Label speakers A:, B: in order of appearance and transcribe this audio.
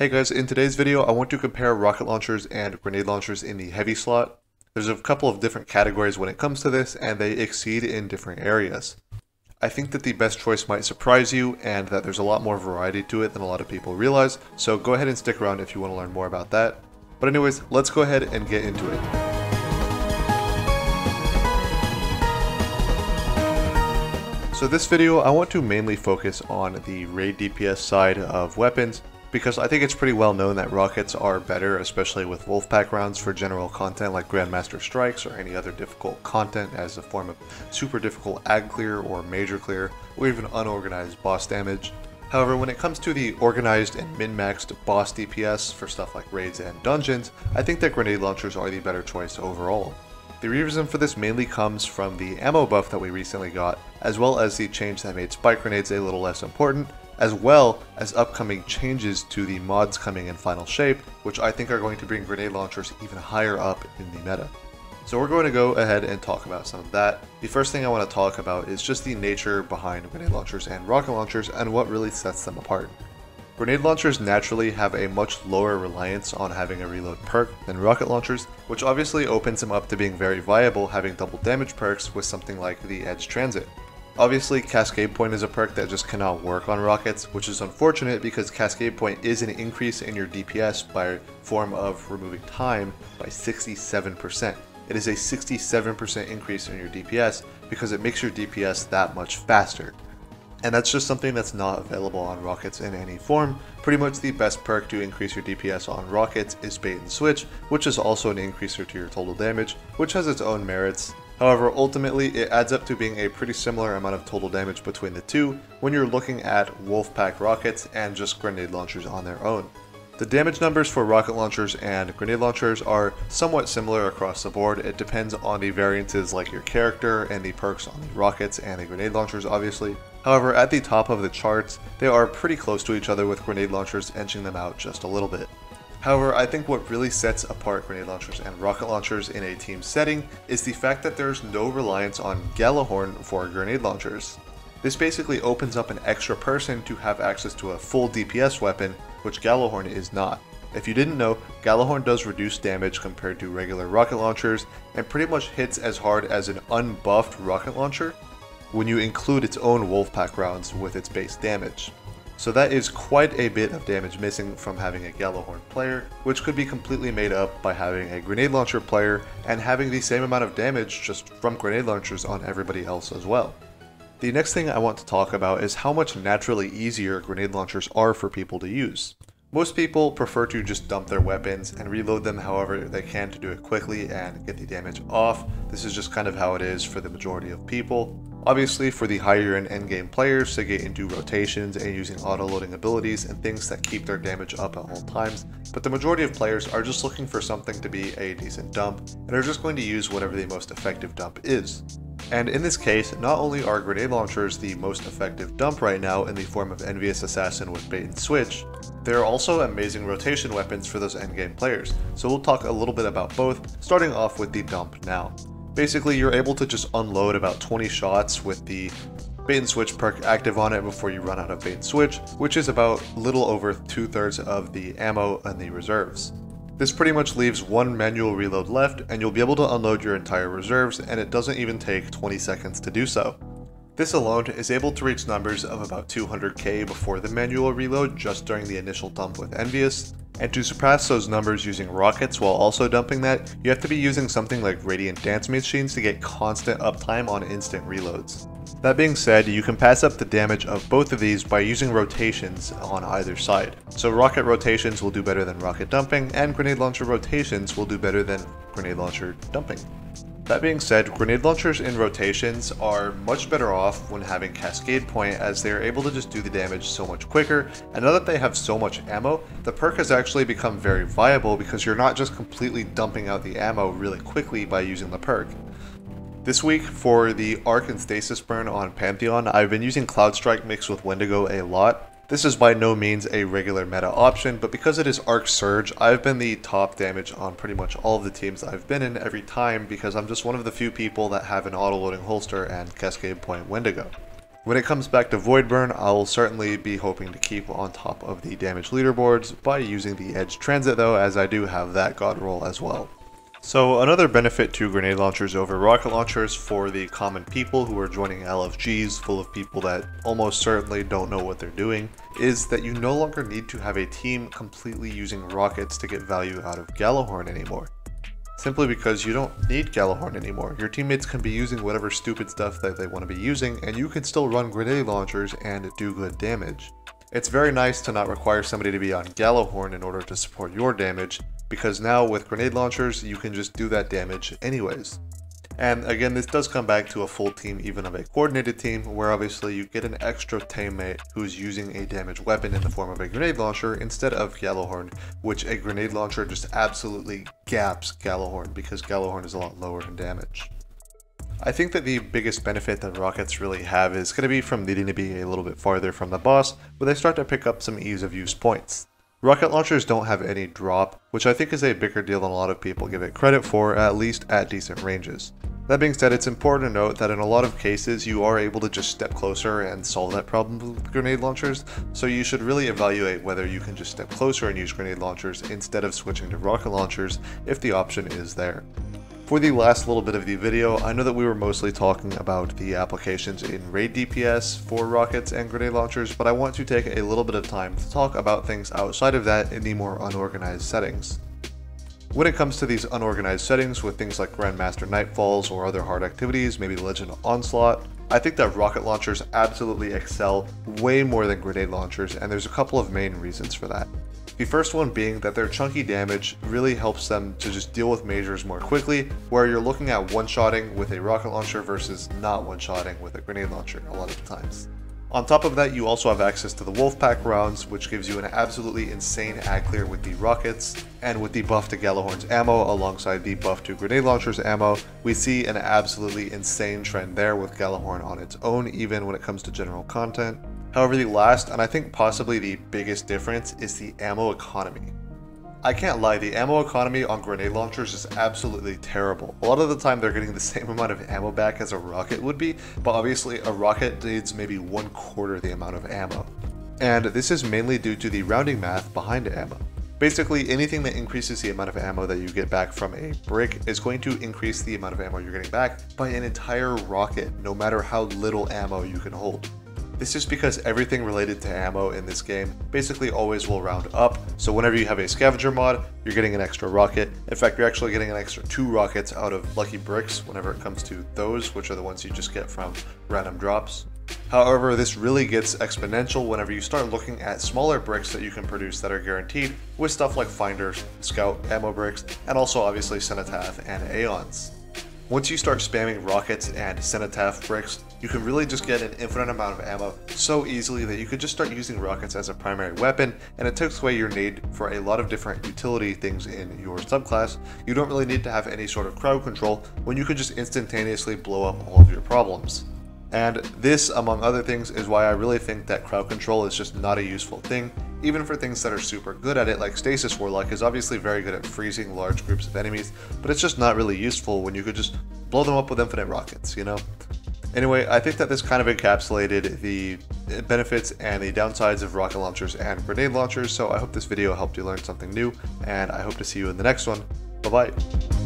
A: Hey guys, in today's video I want to compare rocket launchers and grenade launchers in the heavy slot. There's a couple of different categories when it comes to this and they exceed in different areas. I think that the best choice might surprise you and that there's a lot more variety to it than a lot of people realize, so go ahead and stick around if you want to learn more about that. But anyways, let's go ahead and get into it. So this video I want to mainly focus on the raid DPS side of weapons, because I think it's pretty well known that rockets are better, especially with Wolfpack rounds for general content like Grandmaster Strikes or any other difficult content as a form of super difficult ag clear or major clear, or even unorganized boss damage. However, when it comes to the organized and min-maxed boss DPS for stuff like raids and dungeons, I think that grenade launchers are the better choice overall. The reason for this mainly comes from the ammo buff that we recently got, as well as the change that made spike grenades a little less important, as well as upcoming changes to the mods coming in Final Shape, which I think are going to bring grenade launchers even higher up in the meta. So we're going to go ahead and talk about some of that. The first thing I want to talk about is just the nature behind grenade launchers and rocket launchers and what really sets them apart. Grenade launchers naturally have a much lower reliance on having a reload perk than rocket launchers, which obviously opens them up to being very viable having double damage perks with something like the Edge Transit. Obviously, Cascade Point is a perk that just cannot work on rockets, which is unfortunate because Cascade Point is an increase in your DPS by form of removing time by 67%. It is a 67% increase in your DPS because it makes your DPS that much faster. And that's just something that's not available on rockets in any form. Pretty much the best perk to increase your DPS on rockets is Bait and Switch, which is also an increaser to your total damage, which has its own merits. However, ultimately it adds up to being a pretty similar amount of total damage between the two when you're looking at Wolfpack rockets and just grenade launchers on their own. The damage numbers for rocket launchers and grenade launchers are somewhat similar across the board. It depends on the variances like your character and the perks on the rockets and the grenade launchers obviously. However, at the top of the charts, they are pretty close to each other with grenade launchers edging them out just a little bit. However, I think what really sets apart grenade launchers and rocket launchers in a team setting is the fact that there's no reliance on Gjallarhorn for grenade launchers. This basically opens up an extra person to have access to a full DPS weapon, which Gjallarhorn is not. If you didn't know, Gjallarhorn does reduce damage compared to regular rocket launchers and pretty much hits as hard as an unbuffed rocket launcher when you include its own Wolfpack rounds with its base damage. So that is quite a bit of damage missing from having a Gjallarhorn player, which could be completely made up by having a grenade launcher player and having the same amount of damage just from grenade launchers on everybody else as well. The next thing I want to talk about is how much naturally easier grenade launchers are for people to use. Most people prefer to just dump their weapons and reload them however they can to do it quickly and get the damage off. This is just kind of how it is for the majority of people. Obviously, for the higher end endgame players to get into rotations and using auto-loading abilities and things that keep their damage up at all times, but the majority of players are just looking for something to be a decent dump and are just going to use whatever the most effective dump is. And in this case, not only are grenade launchers the most effective dump right now in the form of Envious Assassin with Bait and Switch, they are also amazing rotation weapons for those endgame players, so we'll talk a little bit about both, starting off with the dump now. Basically, you're able to just unload about 20 shots with the Bait and Switch perk active on it before you run out of Bait and Switch, which is about a little over 2/3 of the ammo and the reserves. This pretty much leaves one manual reload left and you'll be able to unload your entire reserves, and it doesn't even take 20 seconds to do so. This alone is able to reach numbers of about 200k before the manual reload just during the initial dump with Envious, and to surpass those numbers using rockets while also dumping that, you have to be using something like Radiant Dance Machines to get constant uptime on instant reloads. That being said, you can pass up the damage of both of these by using rotations on either side. So rocket rotations will do better than rocket dumping, and grenade launcher rotations will do better than grenade launcher dumping. That being said, grenade launchers in rotations are much better off when having Cascade Point, as they are able to just do the damage so much quicker, and now that they have so much ammo, the perk has actually become very viable because you're not just completely dumping out the ammo really quickly by using the perk. This week, for the Arc and Stasis burn on Pantheon, I've been using Cloud Strike mixed with Wendigo a lot. This is by no means a regular meta option, but because it is Arc Surge, I've been the top damage on pretty much all of the teams I've been in every time because I'm just one of the few people that have an auto-loading holster and Cascade Point Wendigo. When it comes back to Void Burn, I'll certainly be hoping to keep on top of the damage leaderboards by using the Edge Transit though, as I do have that god roll as well. So another benefit to grenade launchers over rocket launchers for the common people who are joining LFGs full of people that almost certainly don't know what they're doing is that you no longer need to have a team completely using rockets to get value out of Gallowhorn anymore. Simply because you don't need Gallowhorn anymore. Your teammates can be using whatever stupid stuff that they want to be using and you can still run grenade launchers and do good damage. It's very nice to not require somebody to be on Gallowhorn in order to support your damage, because now with grenade launchers you can just do that damage anyways. And again, this does come back to a full team, even of a coordinated team, where obviously you get an extra teammate who's using a damaged weapon in the form of a grenade launcher instead of Gallowhorn, which a grenade launcher just absolutely gaps Gallowhorn because Gallowhorn is a lot lower in damage. I think that the biggest benefit that Rockets really have is going to be from needing to be a little bit farther from the boss, where they start to pick up some ease of use points. Rocket launchers don't have any drop, which I think is a bigger deal than a lot of people give it credit for, at least at decent ranges. That being said, it's important to note that in a lot of cases you are able to just step closer and solve that problem with grenade launchers, so you should really evaluate whether you can just step closer and use grenade launchers instead of switching to rocket launchers if the option is there. For the last little bit of the video, I know that we were mostly talking about the applications in raid DPS for rockets and grenade launchers, but I want to take a little bit of time to talk about things outside of that in the more unorganized settings. When it comes to these unorganized settings with things like Grandmaster Nightfalls or other hard activities, maybe Legend Onslaught, I think that rocket launchers absolutely excel way more than grenade launchers, and there's a couple of main reasons for that. The first one being that their chunky damage really helps them to just deal with majors more quickly, where you're looking at one-shotting with a rocket launcher versus not one-shotting with a grenade launcher a lot of the times. On top of that, you also have access to the Wolfpack rounds, which gives you an absolutely insane ag clear with the rockets, and with the buff to Gallowhorn's ammo alongside the buff to grenade launcher's ammo, we see an absolutely insane trend there with Gallowhorn on its own, even when it comes to general content. However, the last, and I think possibly the biggest difference, is the ammo economy. I can't lie, the ammo economy on grenade launchers is absolutely terrible. A lot of the time they're getting the same amount of ammo back as a rocket would be, but obviously a rocket needs maybe 1/4 the amount of ammo. And this is mainly due to the rounding math behind ammo. Basically, anything that increases the amount of ammo that you get back from a brick is going to increase the amount of ammo you're getting back by an entire rocket, no matter how little ammo you can hold. This is because everything related to ammo in this game basically always will round up, so whenever you have a scavenger mod, you're getting an extra rocket. In fact, you're actually getting an extra 2 rockets out of lucky bricks whenever it comes to those, which are the ones you just get from random drops. However, this really gets exponential whenever you start looking at smaller bricks that you can produce that are guaranteed with stuff like Finders, Scout, Ammo bricks, and also obviously Cenotaph and Aeons. Once you start spamming rockets and Cenotaph bricks, you can really just get an infinite amount of ammo so easily that you could just start using rockets as a primary weapon, and it takes away your need for a lot of different utility things in your subclass. You don't really need to have any sort of crowd control when you can just instantaneously blow up all of your problems. And this, among other things, is why I really think that crowd control is just not a useful thing, even for things that are super good at it, like Stasis Warlock is obviously very good at freezing large groups of enemies, but it's just not really useful when you could just blow them up with infinite rockets, you know? Anyway, I think that this kind of encapsulated the benefits and the downsides of rocket launchers and grenade launchers, so I hope this video helped you learn something new, and I hope to see you in the next one. Bye-bye.